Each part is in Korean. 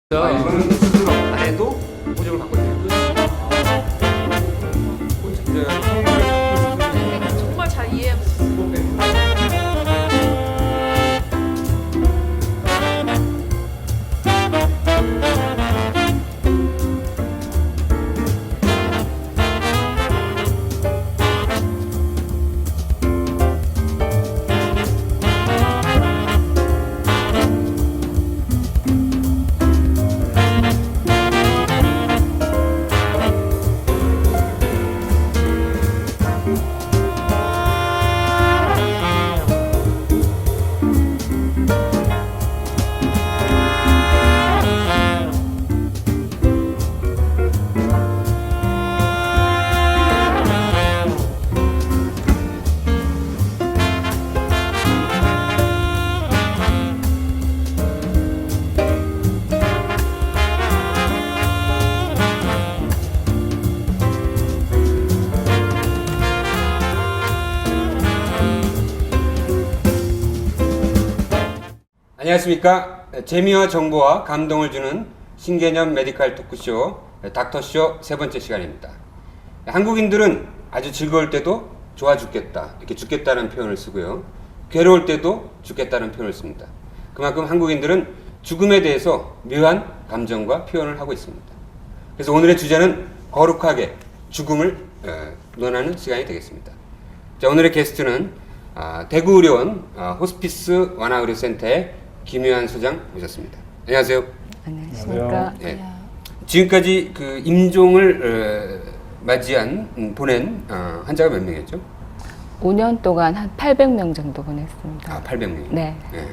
이거는 스스로 안 해도 보정을 받고 있는 거예요. 정말 잘 이해하고 있어요. 안녕하십니까. 재미와 정보와 감동을 주는 신개념 메디컬 토크쇼 닥터쇼 세 번째 시간입니다. 한국인들은 아주 즐거울 때도 좋아 죽겠다, 이렇게 죽겠다는 표현을 쓰고요. 괴로울 때도 죽겠다는 표현을 씁니다. 그만큼 한국인들은 죽음에 대해서 묘한 감정과 표현을 하고 있습니다. 그래서 오늘의 주제는 거룩하게 죽음을 논하는 시간이 되겠습니다. 자, 오늘의 게스트는 대구의료원 호스피스 완화의료센터의 김유한 소장 모셨습니다. 안녕하세요. 안녕하십니까. 네. 지금까지 그 임종을 맞이한 보낸 환자가 몇 명이었죠? 5년 동안 한 800명 정도 보냈습니다. 800명. 네. 네.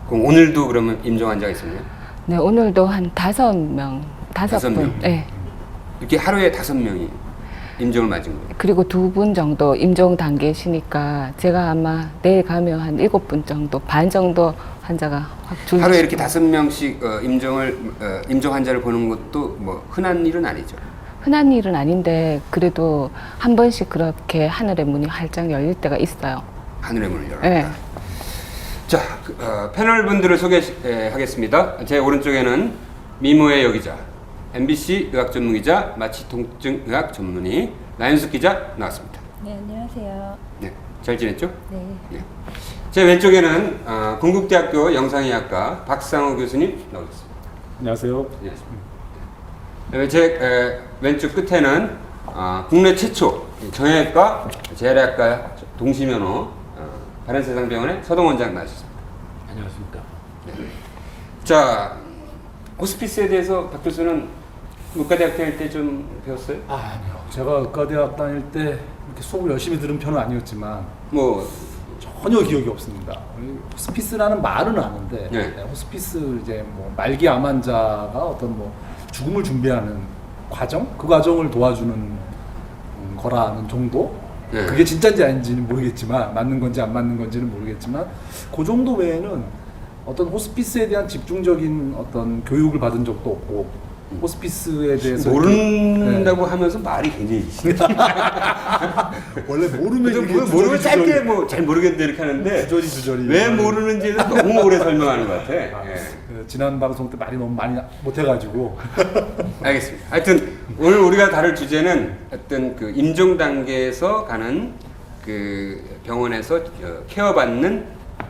그럼 오늘도 그러면 임종 환자가 있었나요? 네, 오늘도 한 5명, 5분. 네. 이렇게 하루에 5명이 임종을 맞은 거예요? 그리고 2분 정도 임종 단계시니까 제가 아마 내일 가면 한 7분 정도, 반 정도 환자가 확 줄지. 하루에 이렇게 5명씩 임종 환자를 보는 것도 뭐 흔한 일은 아니죠? 흔한 일은 아닌데 그래도 한 번씩 그렇게 하늘의 문이 활짝 열릴 때가 있어요. 하늘의 문을 열었다. 네. 자, 패널 분들을 소개하겠습니다. 제 오른쪽에는 미모의 여기자, MBC 의학 전문기자, 마취통증의학 전문의 나윤숙 기자 나왔습니다. 네, 안녕하세요. 네, 잘 지냈죠? 네. 네. 제 왼쪽에는 건국대학교 영상의학과 박상호 교수님 나오셨습니다. 안녕하세요. 안녕하십니까. 제 왼쪽 끝에는 국내 최초 정형외과 재활의학과 동시면허 바른세상병원의 서동 원장 나오셨습니다. 안녕하십니까. 네. 자, 호스피스에 대해서 박 교수는 의과대학 다닐 때 좀 배웠어요? 아니요. 제가 의과대학 다닐 때 이렇게 수업을 열심히 들은 편은 아니었지만 뭐 전혀 기억이 없습니다. 호스피스라는 말은 아는데 네. 호스피스 이제 뭐 말기 암 환자가 어떤 뭐 죽음을 준비하는 과정, 그 과정을 도와주는 거라는 정도. 네. 그게 진짜인지 아닌지는 모르겠지만 맞는 건지 안 맞는 건지는 모르겠지만 그 정도 외에는 어떤 호스피스에 대한 집중적인 어떤 교육을 받은 적도 없고 호스피스에 대해서 모른다고 하면서 말이 굉장히 원래 모르면 이렇게 모르면 짧게 뭐 잘 모르겠는데 이렇게 하는데 주저리 왜 모르는지는 너무 오래 설명하는 것 같아. 예. 지난 방송 때 말이 너무 많이 못해가지고 알겠습니다. 하여튼 오늘 우리가 다룰 주제는 어떤 그 임종 단계에서 가는 그 병원에서 케어받는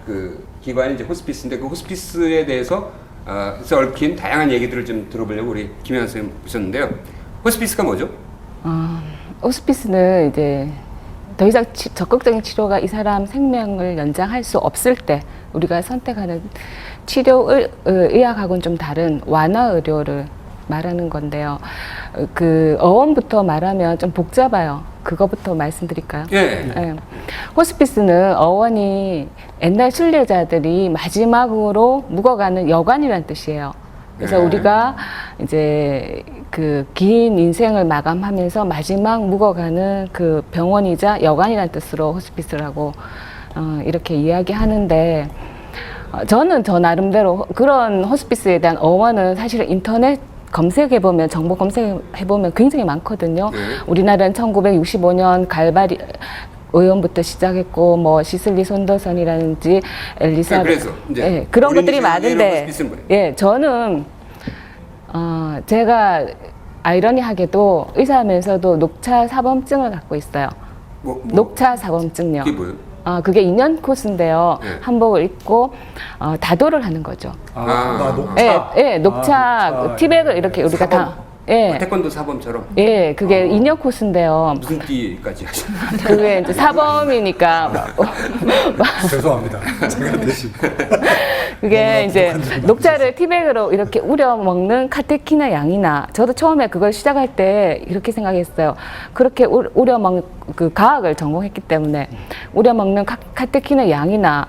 그 기관이 이제 호스피스인데 그 호스피스에 대해서 얽힌 다양한 얘기들을 좀 들어보려고 우리 김현 선생님 모셨는데요. 호스피스가 뭐죠? 호스피스는 이제 더 이상 적극적인 치료가 이 사람 생명을 연장할 수 없을 때 우리가 선택하는 의학하고는 좀 다른 완화 의료를 말하는 건데요. 그 어원부터 말하면 좀 복잡해요. 그거부터 말씀드릴까요? 예. 네. 호스피스는 어원이 옛날 순례자들이 마지막으로 묵어가는 여관이라는 뜻이에요. 그래서 네. 우리가 이제 그 긴 인생을 마감하면서 마지막 묵어가는 그 병원이자 여관이라는 뜻으로 호스피스라고 이렇게 이야기하는데 저는 저 나름대로 그런 호스피스에 대한 어원은 사실은 인터넷 검색해보면, 정보 검색해보면 굉장히 많거든요. 우리나라는 1965년 갈바리 의원부터 시작했고, 뭐, 시슬리 손더선이라든지, 엘리사벳. 그래서 이제 예, 그런 것들이 많은데, 호스피스는 뭐예요? 예, 저는 제가 아이러니하게도 의사하면서도 녹차 사범증을 갖고 있어요. 녹차 사범증요. 그게 뭐예요? 그게 2년 코스인데요. 네. 한복을 입고 다도를 하는 거죠. 나 녹차. 녹차 녹차. 티백을 이렇게 우리가 사범. 다. 예, 태권도 사범처럼 그게 2년 코스인데요. 무슨 띠까지 하시나요? 그게 이제 사범이니까 죄송합니다. 제가 대신. 그게 이제 녹차를 티백으로 이렇게 우려 먹는 카테키나 양이나 저도 처음에 그걸 시작할 때 이렇게 생각했어요. 그렇게 우려 먹는 그 과학을 전공했기 때문에 우려 먹는 카테키나 양이나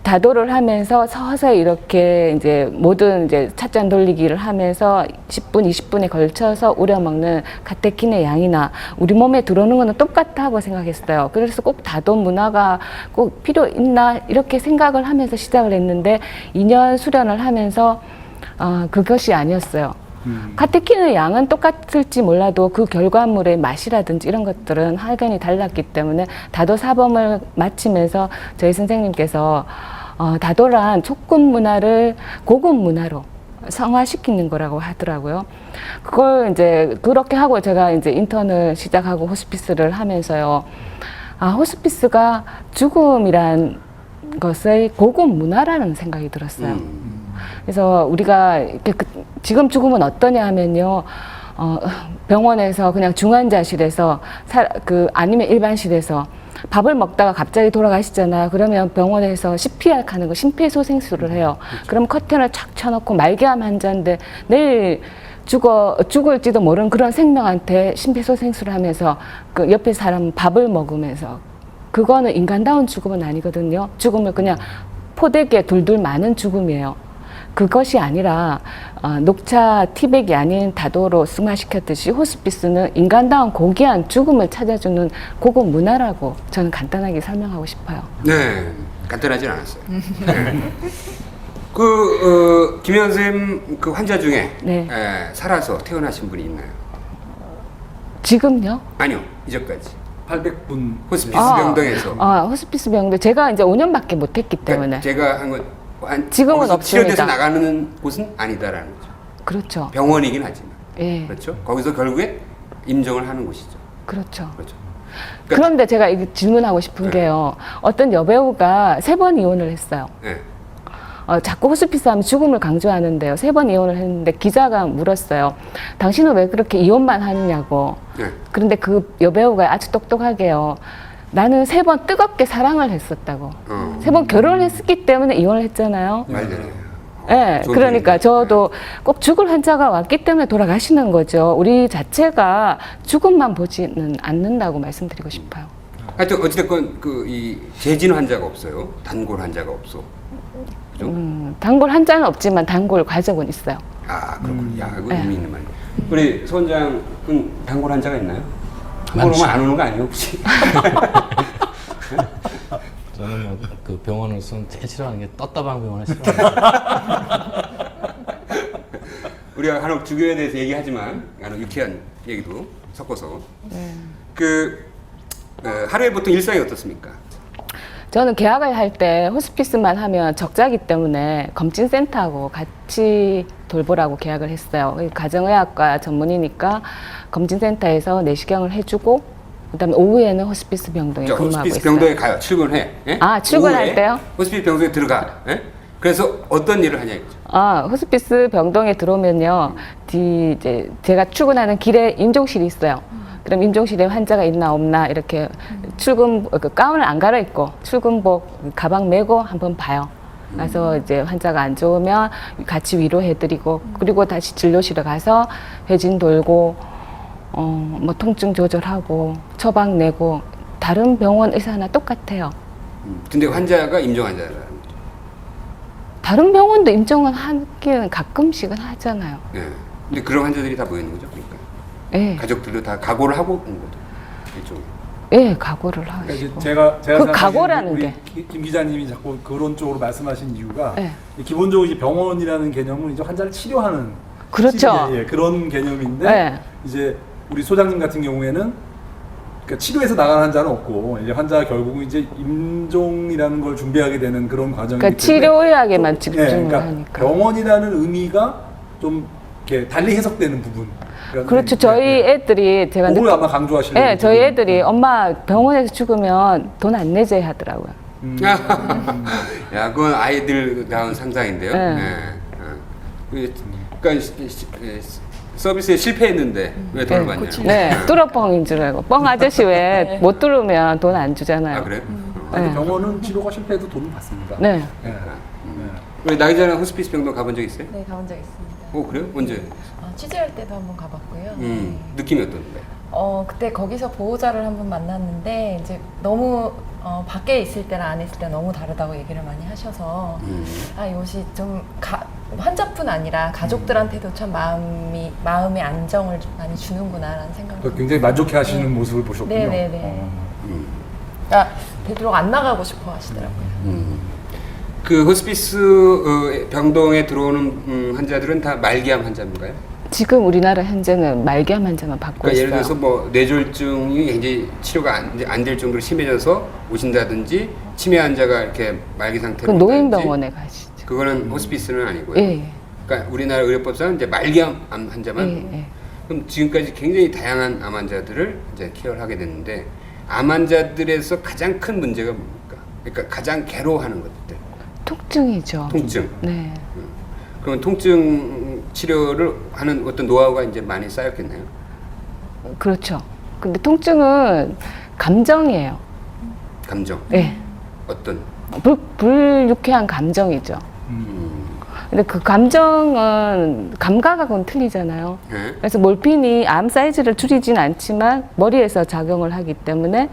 다도를 하면서 서서히 이렇게 이제 모든 이제 찻잔 돌리기를 하면서 10분, 20분에 걸쳐서 우려 먹는 카테킨의 양이나 우리 몸에 들어오는 거는 똑같다고 생각했어요. 그래서 꼭 다도 문화가 꼭 필요 있나 이렇게 생각을 하면서 시작을 했는데 2년 수련을 하면서 그것이 아니었어요. 카테킨의 양은 똑같을지 몰라도 그 결과물의 맛이라든지 이런 것들은 확연히 달랐기 때문에 다도 사범을 마치면서 저희 선생님께서 다도란 촉군 문화를 고급 문화로 성화시키는 거라고 하더라고요. 그걸 이제 그렇게 하고 제가 이제 인턴을 시작하고 호스피스를 하면서요. 호스피스가 죽음이란 것의 고급 문화라는 생각이 들었어요. 그래서 우리가 이렇게 지금 죽음은 어떠냐 하면요. 병원에서 그냥 중환자실에서 아니면 일반실에서 밥을 먹다가 갑자기 돌아가시잖아요. 그러면 병원에서 CPR 하는 거 심폐소생술을 해요. 그럼 커튼을 착 쳐놓고 말기암 환자인데 내일 죽을지도 모르는 그런 생명한테 심폐소생술을 하면서 그 옆에 사람 밥을 먹으면서 그거는 인간다운 죽음은 아니거든요. 죽음을 그냥 포대기에 둘둘 마는 죽음이에요. 그것이 아니라 녹차 티백이 아닌 다도로 승화시켰듯이 호스피스는 인간다운 고귀한 죽음을 찾아주는 고급 문화라고 저는 간단하게 설명하고 싶어요. 네, 간단하진 않았어요. 네. 김혜원 선생님 그 환자 중에 네. 살아서 태어나신 분이 있나요? 지금요? 아니요, 이전까지 800분. 호스피스 병동에서. 호스피스 병동 제가 이제 5년밖에 못했기 때문에. 제가 한 건 지금은 거기서 없습니다. 치료돼서 나가는 곳은 아니다라는 거죠. 그렇죠. 병원이긴 하지만. 예. 그렇죠. 거기서 결국에 임종을 하는 곳이죠. 그렇죠. 그렇죠. 그런데 제가 이게 질문하고 싶은 네. 게요. 어떤 여배우가 3번 이혼을 했어요. 네. 자꾸 호스피스 하면 죽음을 강조하는데요. 3번 이혼을 했는데 기자가 물었어요. 당신은 왜 그렇게 이혼만 하느냐고. 네. 그런데 그 여배우가 아주 똑똑하게요. 나는 3번 뜨겁게 사랑을 했었다고. 3번 결혼을 했기 때문에 이혼을 했잖아요. 말대로요. 네, 그러니까 저도 꼭 죽을 환자가 왔기 때문에 돌아가시는 거죠. 우리 자체가 죽음만 보지는 않는다고 말씀드리고 싶어요. 하여튼 어찌됐건 이 재진 환자가 없어요. 단골 환자가 없어. 그죠? 단골 환자는 없지만 단골 과정은 있어요. 그렇군요. 야, 이거 네. 의미 있는 말이에요. 우리 소원장은 단골 환자가 있나요? 단골 오면 안 오는 거 아니에요, 혹시? 저는 그 병원으로서는 제일 싫어하는 게 떴다방 병원을 싫어합니다. 우리가 간혹 주교에 대해서 얘기하지만 간혹 유쾌한 얘기도 섞어서 하루에 보통 일상이 어떻습니까? 저는 계약을 할 때 호스피스만 하면 적자기 때문에 검진센터하고 같이 돌보라고 계약을 했어요. 가정의학과 전문이니까 검진센터에서 내시경을 해주고 그다음에 오후에는 호스피스 병동에 근무하고 호스피스 있어요. 병동에 가요. 출근해. 예? 출근할 오후에 때요? 호스피스 병동에 들어가. 예? 그래서 어떤 일을 하냐 이거죠. 호스피스 병동에 들어오면요, 이제 제가 출근하는 길에 임종실이 있어요. 그럼 임종실에 환자가 있나 없나 이렇게 가운을 안 갈아입고 출근복 가방 메고 한번 봐요. 그래서 이제 환자가 안 좋으면 같이 위로해드리고 그리고 다시 진료실에 가서 회진 돌고 뭐 통증 조절하고 처방 내고 다른 병원 의사나 똑같아요. 근데 환자가 임종 환자라는 거죠. 다른 병원도 임종은 하기는 가끔씩은 하잖아요. 예. 근데 그런 환자들이 다 모이는 거죠. 그러니까 예, 가족들도 다 각오를 하고 온 거죠. 이쪽에. 예, 각오를 그러니까 이제 하시고. 제가 그 생각하기에는 각오라는 우리 게. 김 기자님이 자꾸 그런 쪽으로 말씀하신 이유가 네. 기본적으로 이제 병원이라는 개념은 이제 환자를 치료하는 그렇죠. 그런 개념인데 네. 이제 우리 소장님 같은 경우에는 그러니까 치료해서 나가는 환자는 없고 이제 환자가 결국은 이제 임종이라는 걸 준비하게 되는 그런 과정이기 그러니까 때문에 치료의학에만 집중을 그러니까 하니까. 병원이라는 의미가 좀 이렇게 달리 해석되는 부분. 그렇죠. 저희 애들이 제가 그걸 아마 강조하시는. 네, 저희 애들이 엄마 병원에서 죽으면 돈 안 내줘야 하더라고요. 야, 그건 아이들다운 상상인데요. 네. 네. 그러니까 서비스에 실패했는데 왜 돈을 받냐? 네, 뚫어뻥인 줄 알고 뻥 아저씨 왜 못 뚫으면 돈 안 주잖아요. 아 그래요? 네. 병원은 치료가 실패해도 돈을 받습니다. 네. 네. 우리 나기 전에 호스피스 병동 가본 적 있어요? 네, 가본 적 있습니다. 그래요? 언제? 취재할 때도 한번 가봤고요. 네. 느낌이 어떤데? 그때 거기서 보호자를 한번 만났는데 이제 너무 밖에 있을 때랑 안에 있을 때 너무 다르다고 얘기를 많이 하셔서 이것이 좀 환자뿐 아니라 가족들한테도 참 마음의 안정을 좀 많이 주는구나라는 생각을 굉장히 만족해하시는 네. 모습을 보셨군요. 네네네. 그러니까 되도록 안 나가고 싶어 하시더라고요. 그 호스피스 병동에 들어오는 환자들은 다 말기암 환자인가요? 지금 우리나라 현재는 말기암 환자만 받고 그러니까 있어요. 예를 들어서 뭐 뇌졸중이 굉장히 치료가 안 될 정도로 심해져서 오신다든지 치매 환자가 이렇게 말기 상태로 그 온다든지 노인병원에 가시죠. 그거는 호스피스는 아니고요. 예. 그러니까 우리나라 의료법상은 이제 말기암 암 환자만. 예. 그럼 지금까지 굉장히 다양한 암 환자들을 이제 케어를 하게 됐는데 암 환자들에서 가장 큰 문제가 뭡니까? 그러니까 가장 괴로워하는 것들. 통증이죠. 통증. 네. 그러면 통증 치료를 하는 어떤 노하우가 이제 많이 쌓였겠나요? 그렇죠. 근데 통증은 감정이에요. 감정. 예. 어떤? 불유쾌한 감정이죠. 근데 그 감정은 감각하고는 틀리잖아요. 네? 그래서 몰핀이 암 사이즈를 줄이진 않지만 머리에서 작용을 하기 때문에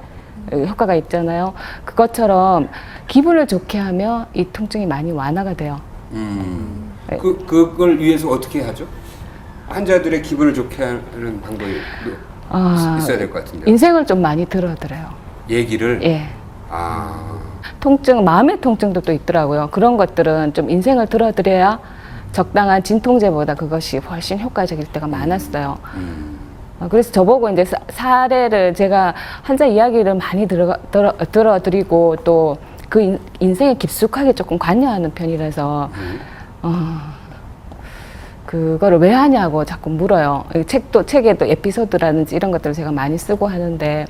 효과가 있잖아요. 그것처럼 기분을 좋게 하면 이 통증이 많이 완화가 돼요. 네. 그걸 위해서 어떻게 하죠? 환자들의 기분을 좋게 하는 방법이 있어야 될 것 같은데. 인생을 좀 많이 들어드려요. 얘기를. 예. 아. 통증, 마음의 통증도 또 있더라고요. 그런 것들은 좀 인생을 들어드려야 적당한 진통제보다 그것이 훨씬 효과적일 때가 많았어요. 그래서 저보고 이제 사례를 제가 환자 이야기를 많이 들어드리고 또 그 인생에 깊숙하게 조금 관여하는 편이라서 그거를 왜 하냐고 자꾸 물어요. 책에도 에피소드라든지 이런 것들을 제가 많이 쓰고 하는데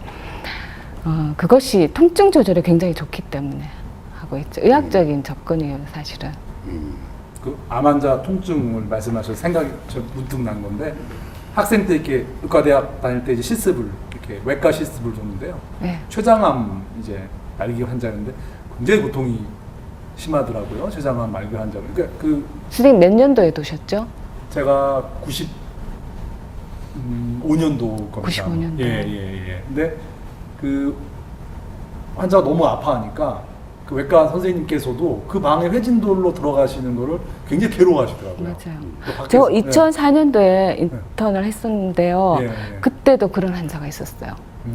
그것이 통증 조절에 굉장히 좋기 때문에 하고 있죠. 의학적인 접근이에요, 사실은. 그 암 환자 통증을 말씀하셔서 생각이 문득 난 건데 학생 때 이렇게 의과대학 다닐 때 이제 실습을 이렇게 외과 실습을 줬는데요. 네. 췌장암 이제 말기 환자인데 굉장히 고통이 심하더라고요. 췌장암 말기 환자는. 그러니까 선생님 몇 년도에 도셨죠? 제가 95년도 겁니다. 95년도. 예. 근데 그 환자가 너무 아파하니까 그 외과 선생님께서도 그 방에 회진돌로 들어가시는 거를 굉장히 괴로워하시더라고요. 맞아요. 밖에서. 제가 2004년도에 인턴을 했었는데요. 예. 그때도 그런 환자가 있었어요.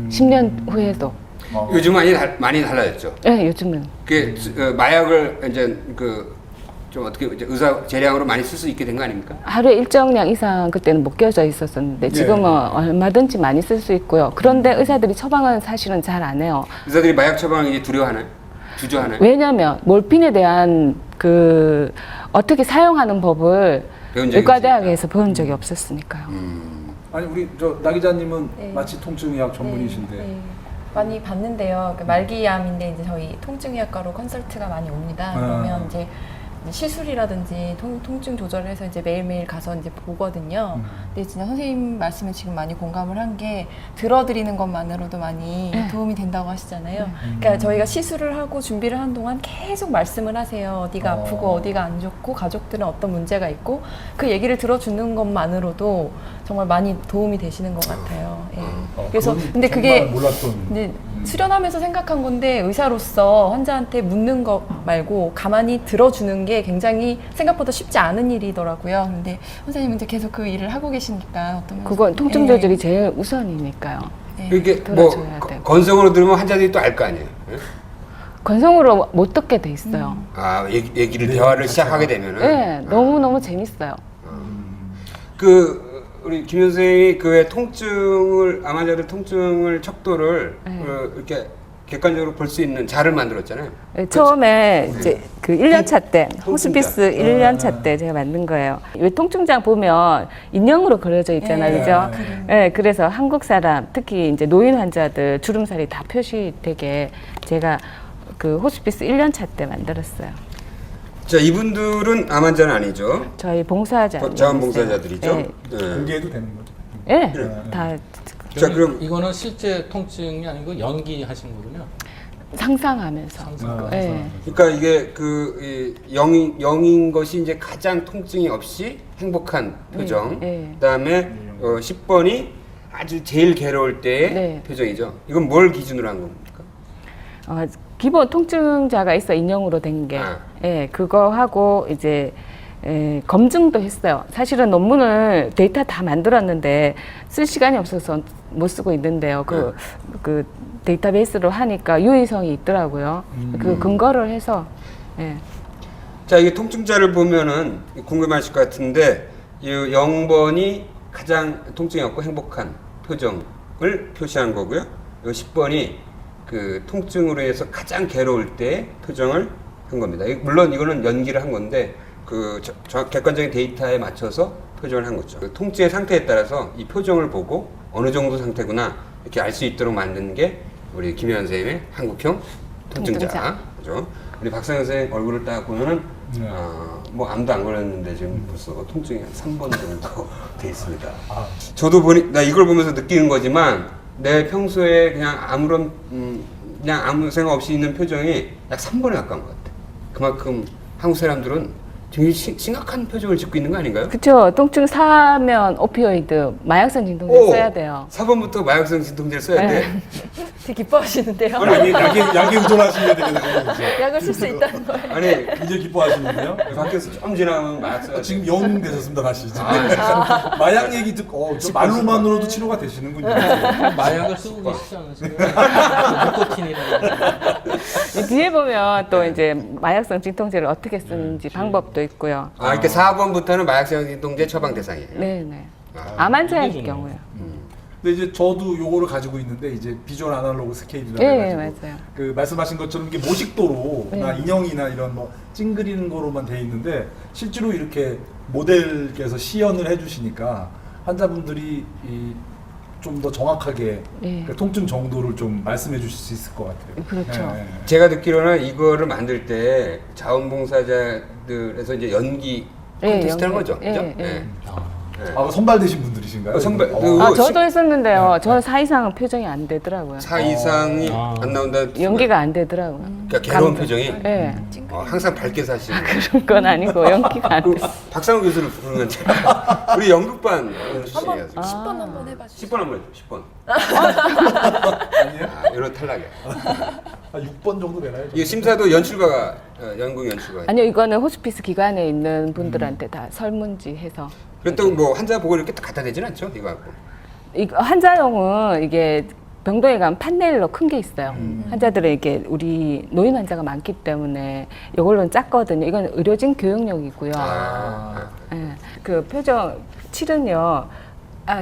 10년 후에도. 요즘 많이 달라졌죠. 네, 요즘은. 그 마약을 이제 좀 어떻게 이제 의사 재량으로 많이 쓸 수 있게 된 거 아닙니까? 하루에 일정량 이상 그때는 묶여져 있었었는데 지금은 얼마든지 많이 쓸 수 있고요. 그런데 의사들이 처방은 사실은 잘 안 해요. 의사들이 마약 처방을 이제 두려워하나요? 주저하나요? 왜냐하면 몰핀에 대한 그 어떻게 사용하는 법을 배운 적이 의과대학에서 배운 적이 없었으니까요. 아니 우리 나 기자님은 네. 마취 통증의학 전문이신데 네. 많이 봤는데요. 말기암인데 이제 저희 통증의학과로 컨설트가 많이 옵니다. 그러면 이제 시술이라든지 통증 조절을 해서 이제 매일매일 가서 이제 보거든요. 근데 진짜 선생님 말씀에 지금 많이 공감을 한 게 들어드리는 것만으로도 많이 도움이 된다고 하시잖아요. 그러니까 저희가 시술을 하고 준비를 하는 동안 계속 말씀을 하세요. 어디가 아프고 어디가 안 좋고 가족들은 어떤 문제가 있고 그 얘기를 들어주는 것만으로도 정말 많이 도움이 되시는 것 같아요. 예. 그래서 근데 그게 이제 수련하면서 생각한 건데 의사로서 환자한테 묻는 것 말고 가만히 들어주는 게 굉장히 생각보다 쉽지 않은 일이더라고요. 근데 선생님은 이제 계속 그 일을 하고 계시니까 어떤 그건 통증 조절이 제일 우선이니까요. 이게 뭐 들어줘야 돼요. 건성으로 들으면 환자들이 또 알 거 아니에요. 예? 건성으로 못 듣게 돼 있어요. 아 얘기를 대화를 시작하게 되면은. 네, 너무너무 재밌어요. 우리 김 선생이 그의 통증을 암 환자들 통증을 척도를 이렇게 객관적으로 볼 수 있는 자를 만들었잖아요. 네, 처음에 이제 그 1년차 때 통증자. 호스피스 1년차 때 제가 만든 거예요. 왜 통증장 보면 인형으로 그려져 있잖아요, 그죠? 네, 그래서 한국 사람 특히 이제 노인 환자들 주름살이 다 표시되게 제가 그 호스피스 1년차 때 만들었어요. 자, 이분들은 암 환자는 아니죠. 저희 봉사자 자원봉사자들이죠. 네, 네. 공개해도 되는 거죠. 네, 다 자, 그럼 이거는 실제 통증이 아니고 연기하신 거군요. 상상하면서. 네. 그러니까 이게 그 영인 것이 이제 가장 통증이 없이 행복한 표정. 네. 그다음에 10번이 아주 제일 괴로울 때의 네. 표정이죠. 이건 뭘 기준으로 한 겁니까? 기본 통증자가 있어 인형으로 된 게, 아. 예, 그거 하고 이제 검증도 했어요. 사실은 논문을 데이터 다 만들었는데 쓸 시간이 없어서 못 쓰고 있는데요. 그 데이터베이스로 하니까 유의성이 있더라고요. 그 근거를 해서, 예. 자, 이게 통증자를 보면은 궁금하실 것 같은데 이 0번이 가장 통증이 없고 행복한 표정을 표시한 거고요. 이 10번이 그 통증으로 해서 가장 괴로울 때 표정을 한 겁니다. 물론 이거는 연기를 한 건데 그 객관적인 데이터에 맞춰서 표정을 한 거죠. 그 통증의 상태에 따라서 이 표정을 보고 어느 정도 상태구나 이렇게 알 수 있도록 만든 게 우리 김혜연 선생님의 한국형 통증자. 그죠? 우리 박상현 선생님 얼굴을 딱 보면은 뭐 암도 안 걸렸는데 지금 벌써 통증이 한 3번 정도 돼 있습니다. 저도 나 이걸 보면서 느끼는 거지만 내 평소에 그냥 아무런 그냥 아무 생각 없이 있는 표정이 약 3번에 가까운 것 같아. 그만큼 한국 사람들은 되게 심각한 표정을 짓고 있는 거 아닌가요? 그쵸. 통증 사면 오피오이드, 마약성 진통제 써야 돼요. 4번부터 마약성 진통제를 써야 돼. 되게 기뻐하시는데요. 아니, 약에 의존하시면 되겠네요. 이제. 약을 쓸 수 있다는 거예요. 아니, 굉장히 기뻐하시는데요. 밖에서 좀 지나가면 마약 써야 돼. 지금 영 되셨습니다, 다시. 지금. 마약 얘기 듣고 저 말로만으로도 치료가 되시는군요. 마약을 쓰고 계시지 않으세요? 니코틴이라는. 뒤에 보면 또 이제 마약성 진통제를 어떻게 쓰는지 방법도 있고요. 이렇게 4번부터는 마약성 진통제 처방 대상이에요. 네네. 암 환자의 이게 좋네요. 경우요. 근데 이제 저도 요거를 가지고 있는데 이제 비주얼 아날로그 스케일이라고 예, 해가지고 맞아요. 그 말씀하신 것처럼 이게 모식도로나 인형이나 이런 뭐 찡그리는 거로만 돼 있는데 실제로 이렇게 모델께서 시연을 해주시니까 환자분들이 좀 더 정확하게 예. 그 통증 정도를 좀 말씀해 주실 수 있을 것 같아요. 그렇죠. 예, 예. 제가 듣기로는 이거를 만들 때 자원봉사자들에서 이제 연기 예, 콘테스트 한 연기. 거죠. 예, 그죠? 예. 네. 아, 선발되신 분들이신가요? 선발- 저도 했었는데요. 저는 4 이상은 표정이 안 되더라고요. 4 이상이 안 나온다. 연기가 안 되더라고요. 그러니까 괴로운 표정이 예. 항상 밝게 사시는. 그런 건 아니고 연기가 안 그 돼. 박상우 교수를 부르면 우리 연극반 출신이에요. 10번 한번 해봐주세요. 10번 한번 해줘. 10번. 아니에요? 이런 탈락이야. 6번 정도 되나요? 이게 심사도 연출가가 연극 연출가. 아니요, 이거는 호스피스 기관에 있는 분들한테 다 설문지 해서. 그래도 뭐 환자 보고 이렇게 갖다 대진 않죠, 이거 갖고. 이 환자용은 이게 병동에 가면 판넬로 큰 게 있어요. 환자들은 이게 우리 노인 환자가 많기 때문에 이걸로는 작거든요. 이건 의료진 교육용이고요. 예. 그 표정 칠은요.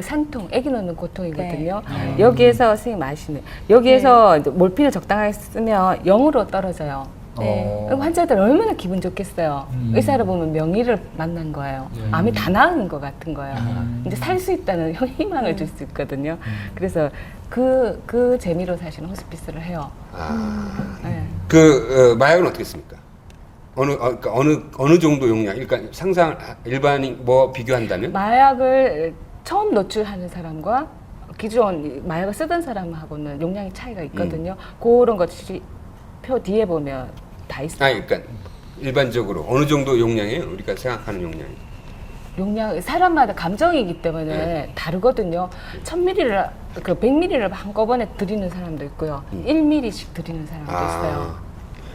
산통, 아기 넣는 고통이거든요. 여기에서 선생님 아시네. 여기에서 이제 몰핀을 적당하게 쓰면 0으로 떨어져요. 네. 환자들 얼마나 기분 좋겠어요. 의사를 보면 명의를 만난 거예요. 암이 다 나은 것 같은 거예요. 이제 살 수 있다는 희망을 줄 수 있거든요. 그래서 그 재미로 사실은 호스피스를 해요. 네. 마약은 어떻게 씁니까? 그러니까 어느 정도 용량? 그러니까 상상 일반인 뭐 비교한다면? 마약을 처음 노출하는 사람과 기존 마약을 쓰던 사람하고는 용량의 차이가 있거든요. 그런 것이 표 뒤에 보면 다 있어요. 그러니까 일반적으로 어느 정도 용량이에요? 우리가 생각하는 용량이. 용량 사람마다 감정이기 때문에 다르거든요. 1000ml를 100ml를 한꺼번에 드리는 사람도 있고요. 1ml씩 드리는 사람도 있어요.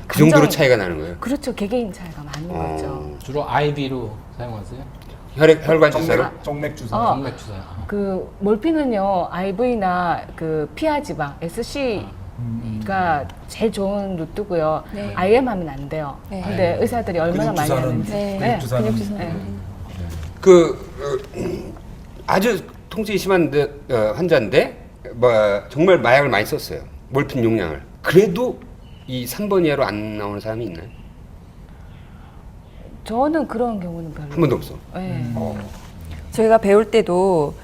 그 정도로 감정- 차이가 나는 거예요? 그렇죠. 개개인 차이가 많은 거죠. 주로 IV로 사용하세요? 혈관 주사로? 정맥 주사. 정맥 주사. 그 몰핀은요, IV나 그 피하지방 SC가 제일 좋은 루트고요. 네. IM 하면 안 돼요. 네. 근데 의사들이 얼마나 근육 많이 주사는- 하는지. 네. 근육 주사는 아주 통증이 심한 환자인데 뭐 정말 마약을 많이 썼어요. 몰핀 용량을. 그래도 이 3번 이하로 안 나오는 사람이 있나요? 저는 그런 경우는 별로. 한 번도 없어. 네. 저희가 배울 때도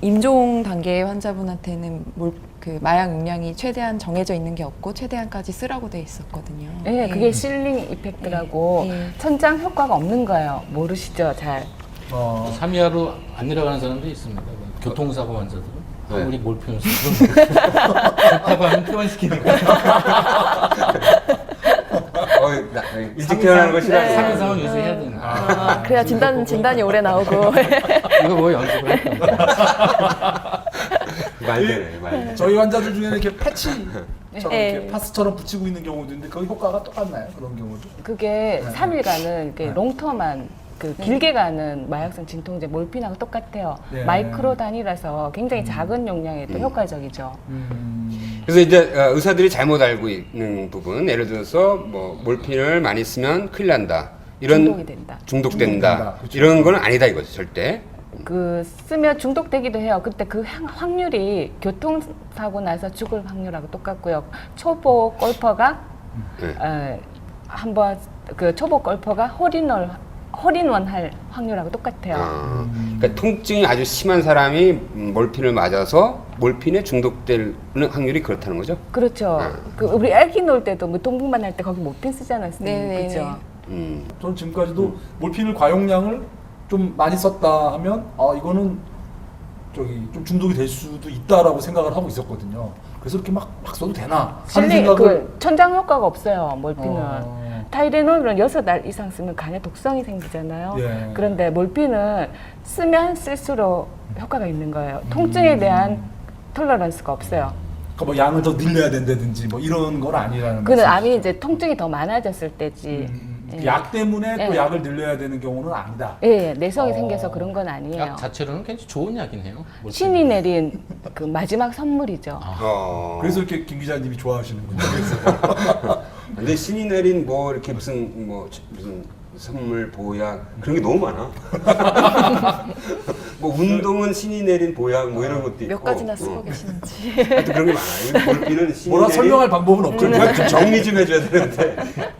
임종 단계 환자분한테는 그 마약 용량이 최대한 정해져 있는 게 없고 최대한까지 쓰라고 돼 있었거든요. 네, 그게 실링 이펙트라고 네. 천장 효과가 없는 거예요. 모르시죠, 잘. 3 이하로 안 내려가는 사람도 있습니다. 교통사고 환자들은 네. 아무리 몰피를 쓰고 좋다고 하면 퇴원시키는 거예요. 일찍 태어나는 거 싫어하는 삶의 사람. 상황 유지해야 되나. 아, 그래야 진단이 오래 나오고. 이거 뭐 연습을 했던 말 되네, 말 되네. 저희 환자들 중에는 이렇게 패치처럼 네. 이렇게 파스처럼 붙이고 있는 경우도 있는데 그 효과가 똑같나요? 그런 경우도? 그게 3일간은 이렇게 네. 롱텀한 그 길게 가는 마약성 진통제 몰핀하고 똑같아요. 네. 마이크로 단위라서 굉장히 작은 용량에도 효과적이죠. 그래서 이제 의사들이 잘못 알고 있는 부분, 예를 들어서 뭐 몰핀을 많이 쓰면 큰일 난다. 이런 중독이 된다. 중독된다. 중독된다. 그쵸. 이런 건 아니다 이거죠, 절대. 그 쓰면 중독되기도 해요. 그때 그 확률이 교통사고 나서 죽을 확률하고 똑같고요. 초보 골퍼가 네. 한번 그 초보 골퍼가 홀인원 할 확률하고 똑같아요. 그러니까 통증이 아주 심한 사람이 몰핀을 맞아서 몰핀에 중독될 확률이 그렇다는 거죠. 그렇죠. 그 우리 애기 놀 때도 뭐 동분만 할 때 거기 몰핀 쓰잖아요. 네네네. 그죠? 저는 지금까지도 몰핀을 과용량을 좀 많이 썼다 하면 이거는 좀 중독이 될 수도 있다라고 생각을 하고 있었거든요. 그래서 이렇게 막 써도 되나 하는 실리 생각을 그 천장 효과가 없어요. 몰핀은. 어. 타이레놀은 6알 이상 쓰면 간에 독성이 생기잖아요. 예. 그런데 몰핀은 쓰면 쓸수록 효과가 있는 거예요. 통증에 대한 톨러런스가 없어요. 그러니까 뭐 양을 더 늘려야 된다든지 뭐 이런 건 아니라는 그는 말씀이시죠? 암이 이제 통증이 더 많아졌을 때지. 예. 약 때문에 또 예. 약을 늘려야 되는 경우는 아니다. 예, 내성이 어. 생겨서 그런 건 아니에요. 약 자체로는 굉장히 좋은 약이긴 해요. 몰피는. 신이 내린 그 마지막 선물이죠. 그래서 이렇게 김 기자님이 좋아하시는군요. 근데 신이 내린 뭐 이렇게 무슨 선물 보약 그런 게 너무 많아. 뭐 운동은 신이 내린 보약 뭐 이런 것도 있고. 몇 가지나 쓰고 계시는지. 하여튼 그런 게 많아요. 몰핀은 신이 뭐라 내린 설명할 방법은 없죠. 그걸 좀 정리 좀 해줘야 되는데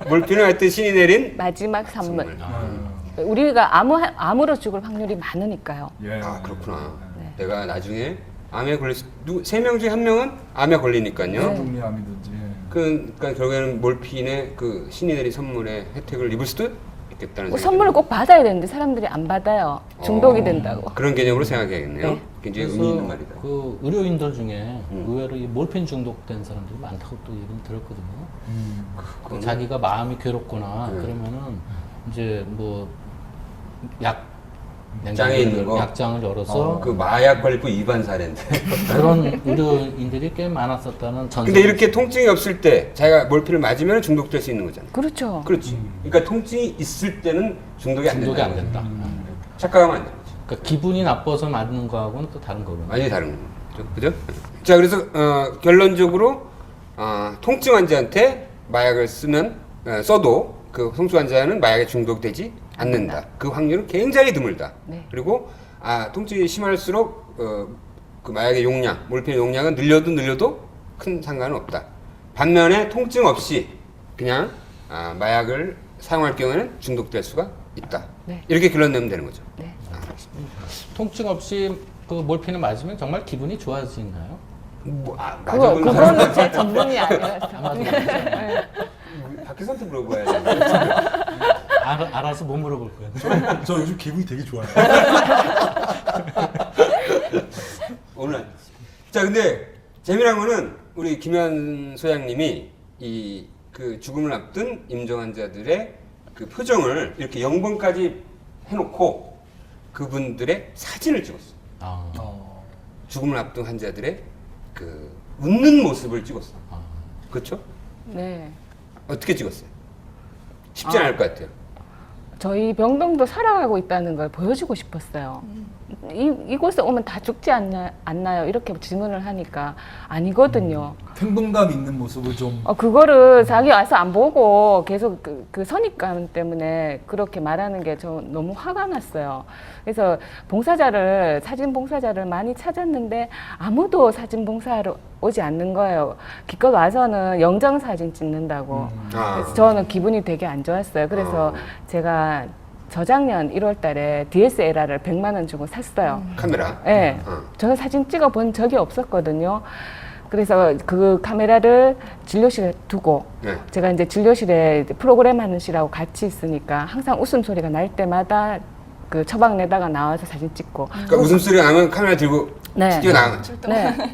몰핀은 하여튼 신이 내린 마지막 선물. 선물. 우리가 암으로 죽을 확률이 많으니까요. 예. 아 그렇구나. 네. 내가 나중에 암에 걸릴 3명 중에 1명은 암에 걸리니까요. 종리암이든지. 그러니까 결국에는 몰핀의 그 신이 내린 선물의 혜택을 입을 수도 있겠다는 뭐 생각이 선물을 꼭 받아야 되는데 사람들이 안 받아요. 중독이 된다고. 그런 개념으로 생각해야겠네요. 네. 굉장히 그래서 의미 있는 말이다. 그 의료인들 중에 의외로 이 몰핀 중독된 사람들이 많다고 또 얘기는 들었거든요. 그 자기가 마음이 괴롭거나 그러면은 이제 뭐 장에 있는 거? 약장을 열어서 그 마약 걸리고 위반 사례인데. 그런 의료인들이 꽤 많았었다는 전설. 근데 이렇게 통증이 없을 때 자기가 몰핀을 맞으면 중독될 수 있는 거잖아. 그렇죠. 그렇지. 그러니까 통증이 있을 때는 중독이 안 된다. 중독이 안 된다. 착각하면 안 되는 거지. 그러니까 기분이 나빠서 맞는 거하고는 또 다른 거거든요. 완전히 다른 거죠. 그죠? 자, 그래서 결론적으로 통증 환자한테 마약을 써도 그 홍수 환자는 마약에 중독되지 않는다. 그 확률은 굉장히 드물다. 네. 그리고 통증이 심할수록 그 마약의 용량, 몰핀의 용량은 늘려도 큰 상관은 없다. 반면에 통증 없이 그냥 마약을 사용할 경우에는 중독될 수가 있다. 네. 이렇게 결론 내면 되는 거죠. 네. 통증 없이 그 몰핀을 맞으면 정말 기분이 좋아지나요? 그거는 제 전문이 아니라서. 밖에서한테 물어봐야 돼. 알아서 못 물어볼 거예요. 저 요즘 기분이 되게 좋아요. 오늘 자, 근데 재미난 거는 우리 김현 소장님이 그 죽음을 앞둔 임종 환자들의 그 표정을 이렇게 0번까지 해놓고 그분들의 사진을 찍었어. 죽음을 앞둔 환자들의 그 웃는 모습을 찍었어. 그렇죠? 네. 어떻게 찍었어요? 쉽지 않을 것 같아요. 저희 병동도 살아가고 있다는 걸 보여주고 싶었어요. 이곳에 오면 다 죽지 않나요? 이렇게 질문을 하니까 아니거든요. 생동감 있는 모습을 좀. 그거를 자기 와서 안 보고 계속 그 선입감 때문에 그렇게 말하는 게 저 너무 화가 났어요. 그래서 사진 봉사자를 많이 찾았는데 아무도 사진 봉사로 오지 않는 거예요. 기껏 와서는 영정 사진 찍는다고. 그래서 저는 기분이 되게 안 좋았어요. 그래서 제가 저작년 1월 달에 DSLR을 100만 원 주고 샀어요. 카메라. 네. 저는 사진 찍어 본 적이 없었거든요. 그래서 그 카메라를 진료실에 두고 네. 제가 이제 진료실에 프로그램 하는 씨라고 같이 있으니까 항상 웃음소리가 날 때마다 그 처방 내다가 나와서 사진 찍고. 그러니까 웃음소리가 나면 카메라 들고 네.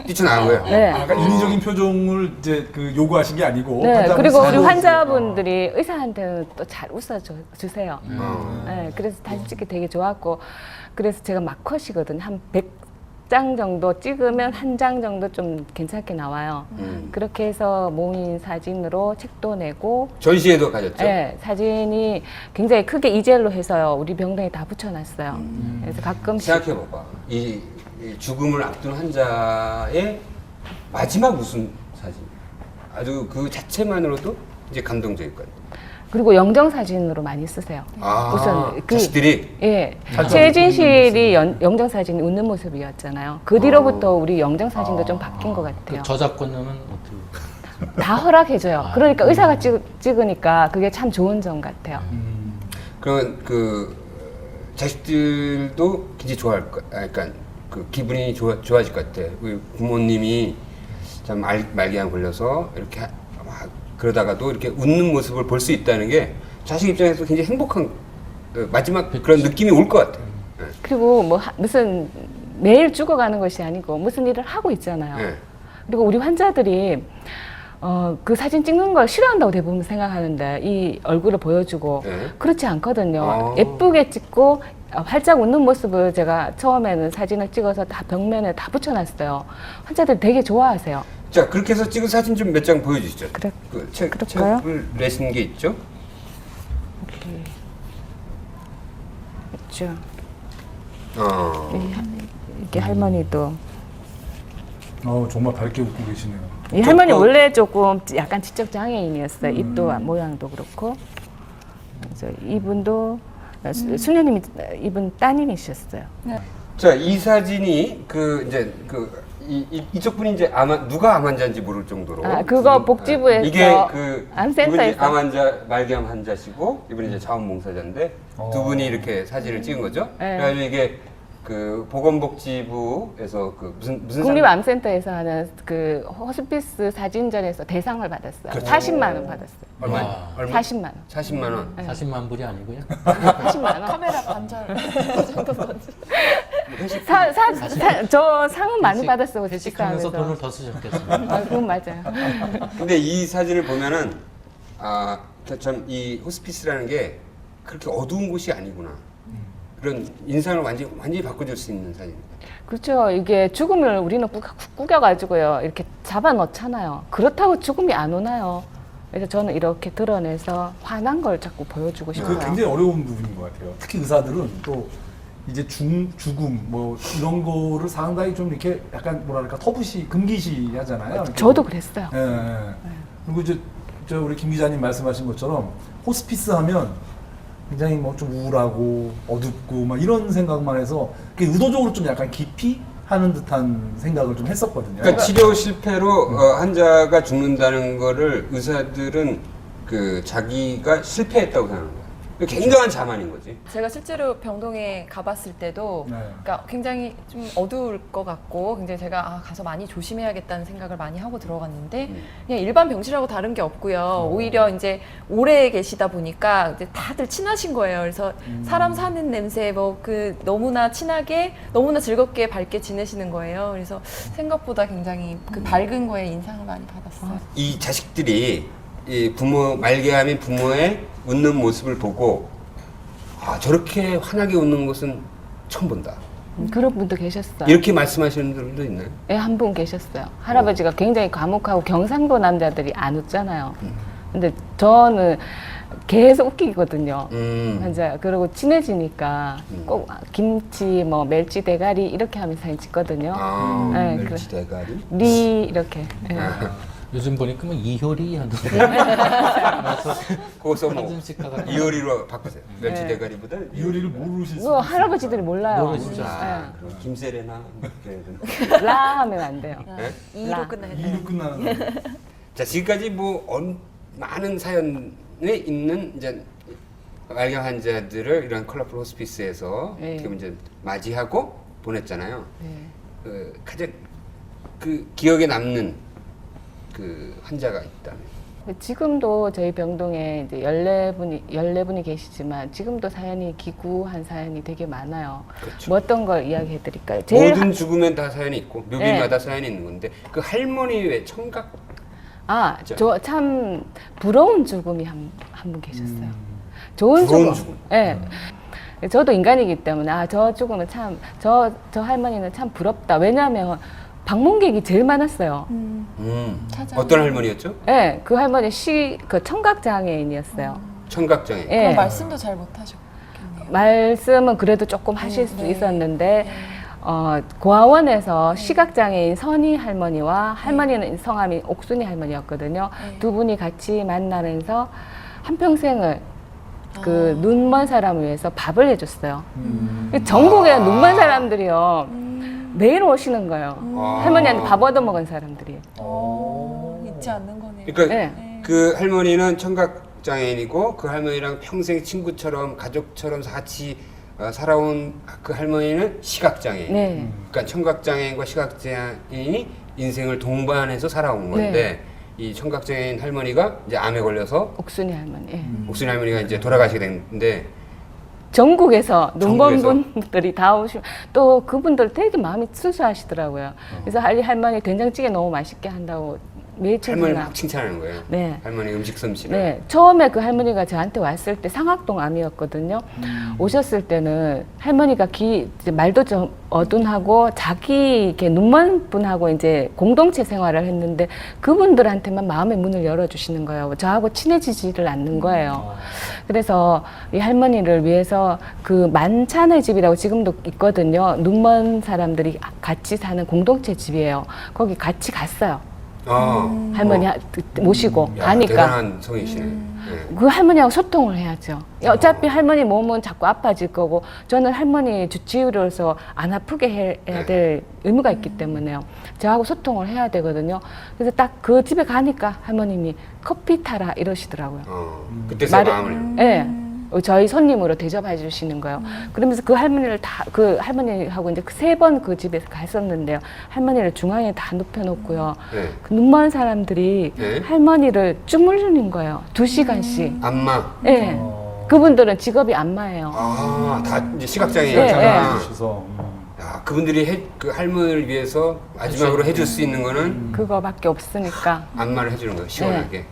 뛰쳐나간 거예요. 네. 약간 인위적인 표정을 이제 그 요구하신 게 아니고. 네, 환자분 그리고 우리 스스로 환자분들이 의사한테는 또 잘 웃어주세요. 어. 네, 그래서 사진 찍기 되게 좋았고, 그래서 제가 마컷이거든요. 한 100장 정도 찍으면 한 장 정도 좀 괜찮게 나와요. 그렇게 해서 모인 사진으로 책도 내고, 전시회도 가졌죠. 네, 사진이 굉장히 크게 이젤로 해서요. 우리 병동에 다 붙여놨어요. 그래서 가끔씩. 생각해봐봐. 이 죽음을 앞둔 환자의 마지막 웃음 사진. 아주 그 자체만으로도 이제 감동적일 것 같아요. 그리고 영정 사진으로 많이 쓰세요. 우선 자식들이 예, 최진실이 영정 사진이 웃는 모습이었잖아요. 그 뒤로부터 우리 영정 사진도 좀 바뀐 것 같아요. 그 저작권료는 어떻게? 다 허락해줘요. 그러니까 의사가 찍으니까 그게 참 좋은 점 같아요. 그러면 그 자식들도 굉장히 좋아할 것. 그러니까 그 기분이 좋아질 것 같아. 우리 부모님이 참 말기암 걸려서 이렇게 막 그러다가도 이렇게 웃는 모습을 볼 수 있다는 게 자식 입장에서 굉장히 행복한 마지막 그런 느낌이 올 것 같아요. 네. 그리고 뭐 무슨 매일 죽어가는 것이 아니고 무슨 일을 하고 있잖아요. 네. 그리고 우리 환자들이 그 사진 찍는 걸 싫어한다고 대부분 생각하는데 이 얼굴을 보여주고 네. 그렇지 않거든요. 예쁘게 찍고 활짝 웃는 모습을 제가 처음에는 사진을 찍어서 다 벽면에 다 붙여놨어요. 환자들이 되게 좋아하세요. 자, 그렇게 해서 찍은 사진 좀 몇 장 보여주시죠. 그래, 그 그럴까요? 책을 내신 게 있죠? 이렇게 있죠. 이게 할머니도 정말 밝게 웃고 계시네요. 이 할머니 원래 조금 약간 지적 장애인이었어요. 입도 모양도 그렇고. 그래서 이분도 수녀님이 이분 따님이셨어요. 자, 이 사진이 그 이제 이쪽 분이 이제 누가 암 환자인지 모를 정도로. 그거 복지부에서 이게 그 암센터에서. 이분이 암 환자 말기암 환자시고 이분이 이제 자원봉사자인데 두 분이 이렇게 사진을 찍은 거죠. 네. 그래가지고 이게 그 보건복지부에서 그 무슨 국립암센터에서 하는 그 호스피스 사진전에서 대상을 받았어요. 그렇죠. 40만 원 받았어요. 얼마? 와. 40만 원. 40만 원. 40만 불이 아니고요. 40만 원. 카메라 반절 정도 번지. 저 상은 많이 받았어요. 회식하면서 돈을 더 쓰셨겠어요. 그건 맞아요. 근데 이 사진을 보면은 참 이 호스피스라는 게 그렇게 어두운 곳이 아니구나. 그런 인상을 완전히 바꿔줄 수 있는 사진입니다. 그렇죠. 이게 죽음을 우리는 꾸겨가지고요. 이렇게 잡아 넣잖아요. 그렇다고 죽음이 안 오나요? 그래서 저는 이렇게 드러내서 화난 걸 자꾸 보여주고 싶어요. 그게 굉장히 어려운 부분인 것 같아요. 특히 의사들은 또 이제 죽음 뭐 이런 거를 상당히 좀 이렇게 약간 뭐랄까 터부시 금기시 하잖아요. 저도 그랬어요. 예. 그리고 이제 우리 김 기자님 말씀하신 것처럼 호스피스 하면 굉장히 뭐 좀 우울하고 어둡고 막 이런 생각만 해서 의도적으로 좀 약간 깊이 하는 듯한 생각을 좀 했었거든요. 그러니까 치료 실패로 환자가 죽는다는 거를 의사들은 그 자기가 실패했다고 생각하는 거예요. 굉장한 자만인 거지. 제가 실제로 병동에 가봤을 때도 네. 그러니까 굉장히 좀 어두울 것 같고 굉장히 제가 가서 많이 조심해야겠다는 생각을 많이 하고 들어갔는데 그냥 일반 병실하고 다른 게 없고요. 오히려 이제 오래 계시다 보니까 이제 다들 친하신 거예요. 그래서 사람 사는 냄새 뭐 그 너무나 친하게 너무나 즐겁게 밝게 지내시는 거예요. 그래서 생각보다 굉장히 그 밝은 거에 인상을 많이 받았어요. 이 자식들이 이 말기암인 부모의 웃는 모습을 보고 저렇게 환하게 웃는 것은 처음 본다. 그런 분도 계셨어요. 이렇게 말씀하시는 분들도 있나요? 네, 한 분 계셨어요. 할아버지가 굉장히 과묵하고 경상도 남자들이 안 웃잖아요. 근데 저는 계속 웃기거든요. 환자. 그리고 친해지니까 꼭 김치, 뭐 멸치 대가리 이렇게 하면서 사진 찍거든요. 네, 멸치 대가리? 리 이렇게. 네. 요즘 보니까 뭐 이효리 하는 거기서 뭐 한숨씩 하다가 이효리로 바꾸세요. 멸치 네. 대가리보다 이효리를 모르실 수 그거 할아버지들이 몰라요. 모르시죠? 아, 그럼 김세레나 뭐 그래야 되나? 네. 라 하면 안 돼요. 네? 이로 끝나야 돼요. 이로 끝나는 거. 자, 지금까지 뭐 많은 사연에 있는 이제 말경 환자들을 이런 컬러풀 호스피스에서 네. 어떻게 보면 이제 맞이하고 보냈잖아요. 네. 가장 그 기억에 남는 그 환자가 있다면. 지금도 저희 병동에 이제 14분이 계시지만 지금도 사연이 기구한 사연이 되게 많아요. 그렇죠. 뭐 어떤 걸 이야기해 드릴까요? 모든 죽음엔 다 사연이 있고 묘비마다 네. 사연이 있는 건데 그 할머니 왜 청각 저 참 부러운 죽음이 한 분 계셨어요. 좋은 부러운 죽음. 예. 저도 인간이기 때문에 저 죽음은 참 저 할머니는 참 부럽다. 왜냐하면 방문객이 제일 많았어요. 찾아오는. 어떤 할머니였죠? 예, 그 할머니 그 청각 장애인이었어요. 청각장애. 예. 그럼 말씀도 잘 못하셨겠네요. 말씀은 그래도 조금 하실 수 네. 있었는데 고아원에서 시각장애인 선희 할머니와 할머니는 성함이 옥순이 할머니였거든요. 네. 두 분이 같이 만나면서 한평생을 그 눈먼 사람을 위해서 밥을 해줬어요. 전국에 눈먼 사람들이요 매일 오시는 거예요. 할머니한테 밥 얻어먹은 사람들이. 잊지 않는 거네요. 그러니까 네. 그 할머니는 청각장애인이고 그 할머니랑 평생 친구처럼 가족처럼 같이 살아온 그 할머니는 시각장애인. 네. 그러니까 청각장애인과 시각장애인이 인생을 동반해서 살아온 건데 이 청각장애인 할머니가 이제 암에 걸려서 옥순이 할머니. 예. 옥순 할머니가 이제 돌아가시게 됐는데 전국에서 눈먼 전국에서? 분들이 다 오시고 또 그분들 되게 마음이 순수하시더라고요. 그래서 할머니 된장찌개 너무 맛있게 한다고 매일 할머니 칭찬하고. 막 칭찬하는 거예요. 네. 할머니 음식 솜씨를. 네, 처음에 그 할머니가 저한테 왔을 때 상악동 암이었거든요. 오셨을 때는 할머니가 이제 말도 좀 어둔하고 자기 이렇게 눈먼 분하고 이제 공동체 생활을 했는데 그분들한테만 마음의 문을 열어주시는 거예요. 저하고 친해지지를 않는 거예요. 그래서 이 할머니를 위해서 그 만찬의 집이라고 지금도 있거든요. 눈먼 사람들이 같이 사는 공동체 집이에요. 거기 같이 갔어요. 할머니 모시고 야, 가니까 대단한 성이시네. 네. 그 할머니하고 소통을 해야죠. 어차피 할머니 몸은 자꾸 아파질 거고 저는 할머니 주치의로서 안 아프게 해야 될 의무가 있기 때문에요. 저하고 소통을 해야 되거든요. 그래서 딱 그 집에 가니까 할머님이 커피 타라 이러시더라고요. 그때서 마음을. 네. 저희 손님으로 대접해 주시는 거예요. 그러면서 그 할머니를 그 할머니하고 이제 3번 그 집에서 갔었는데요. 할머니를 중앙에 다 눕혀놓고요. 네. 그 눈먼 사람들이 네. 할머니를 주무르는 거예요. 2시간씩. 안마. 네. 그분들은 직업이 안마예요. 다 이제 네, 시각장애인이잖아. 주셔서 야, 그분들이 그 할머니를 위해서 마지막으로 해줄 수 있는 거는 그거밖에 없으니까. 안마를 해주는 거예요. 시원하게.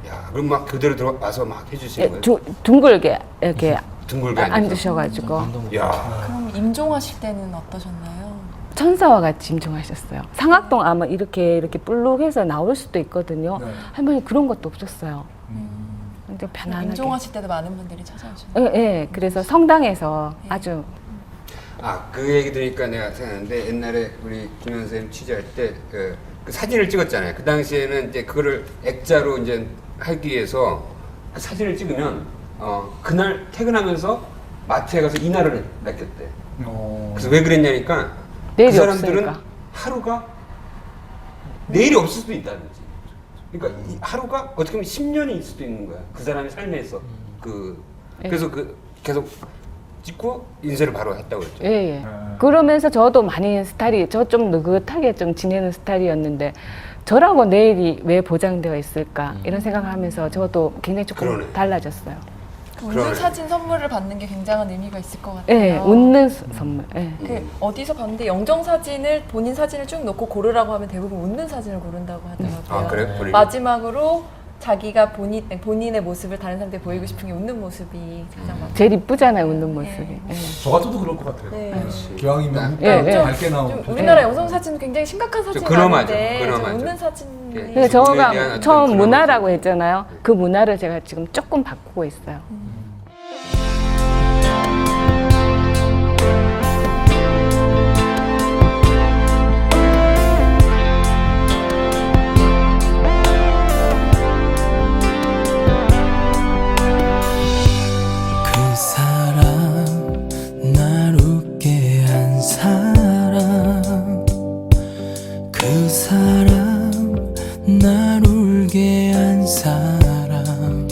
야, 그럼 막 그대로 들어와서 막 해주시는 예, 거예요. 둥글게 이렇게 둥글게 앉아서. 앉으셔가지고 야, 그럼 임종하실 때는 어떠셨나요? 천사와 같이 임종하셨어요. 상악동 아마 이렇게 뿔룩해서 나올 수도 있거든요. 네. 할머니 그런 것도 없었어요. 근데 편안하게. 임종하실 때도 많은 분들이 찾아오셨나요? 예, 예. 그래서 성당에서 아주 그 얘기 들으니까 내가 생각하는데 옛날에 우리 김현 선생님 취재할 때 그 사진을 찍었잖아요. 그 당시에는 이제 그거를 액자로 이제 하기 위해서 그 사진을 찍으면 그날 퇴근하면서 마트에 가서 이날을 맡겼대. 그래서 왜 그랬냐니까 그 내일이 사람들은 없으니까. 하루가 내일이 없을 수도 있다는 거지. 그러니까 이 하루가 어떻게 보면 10년이 있을 수도 있는 거야. 그 사람의 삶에서 그래서 계속 찍고 인쇄를 바로 했다고 그랬죠. 예, 예. 그러면서 저도 많이 저 좀 느긋하게 좀 지내는 스타일이었는데 저라고 내일이 왜 보장되어 있을까 이런 생각을 하면서 저도 굉장히 조금 그러네. 달라졌어요. 웃는 그러네. 사진 선물을 받는 게 굉장한 의미가 있을 것 같아요. 예, 웃는 선물. 예. 그 어디서 봤는데 영정 사진을 본인 사진을 쭉 놓고 고르라고 하면 대부분 웃는 사진을 고른다고 하더라고요. 그래요? 본인이? 마지막으로 자기가 본인의 모습을 다른 사람들에 보이고 싶은 게 웃는 모습이 가장 많아요. 제일 이쁘잖아요, 웃는 모습이. 예. 저 같아도 그럴 것 같아요. 네. 기왕이면 예, 예. 밝게 좀 나오고 우리나라 영상 사진 굉장히 심각한 사진이 근엄하죠. 많은데 좀 근엄하죠. 웃는 사진이 예. 그래서 문에 대한 저가 어떤 처음 그런 문화라고 거죠. 했잖아요. 그 문화를 제가 지금 조금 바꾸고 있어요. 사람 그 사람 날 울게 한 사람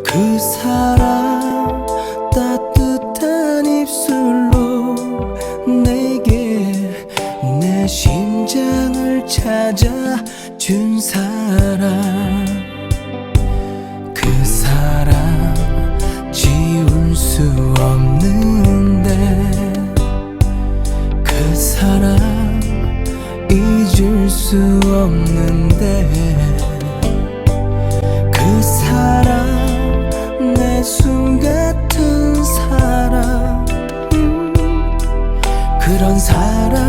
그 사람 따뜻한 입술로 내게 내 심장을 찾아준 사람 그 사람 지울 수 없는데 그 사람 잊을 수 없는데 그 사람 내 숨 같은 사람 그런 사람